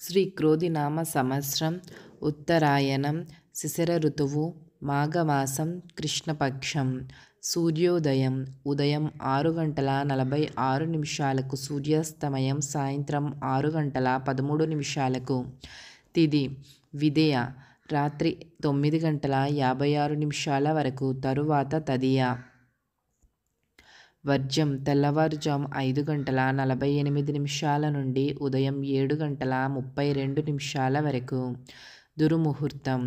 శ్రీ క్రోధినామ సంవత్సరం ఉత్తరాయణం శిశిర ఋతువు మాఘమాసం కృష్ణపక్షం. సూర్యోదయం ఉదయం 6:46 సూర్యాస్తమయం సాయంత్రం 6:13. తిథి విదేయ రాత్రి 9:56 వరకు, తరువాత తదియ. వర్జ్యం తెల్లవారుజాము 5:48 నుండి ఉదయం 7:32 వరకు. దుర్ముహూర్తం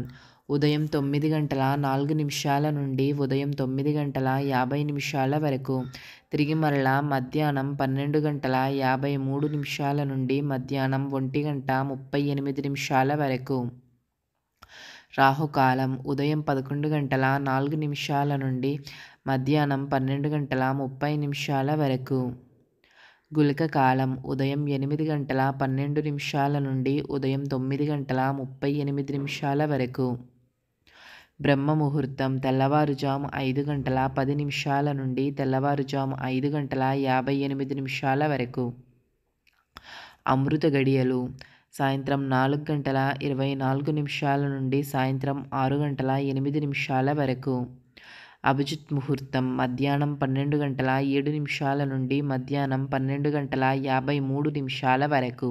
ఉదయం 9:04 నుండి ఉదయం 9:50 వరకు. తిరిగి మరలా మధ్యాహ్నం 12:53 నుండి మధ్యాహ్నం 1:38 వరకు. రాహుకాలం ఉదయం 11:04 నుండి మధ్యాహ్నం 12:30 వరకు. గుళిక కాలం ఉదయం 8:12 నుండి ఉదయం 9:38 వరకు. బ్రహ్మ ముహూర్తం తెల్లవారుజాము 5:10 నుండి తెల్లవారుజాము 5:58 వరకు. అమృత గడియలు సాయంత్రం 4:24 నుండి సాయంత్రం 6:08 వరకు. అభిజిత్ ముహూర్తం మధ్యాహ్నం 12:07 నుండి మధ్యాహ్నం 12:53 వరకు.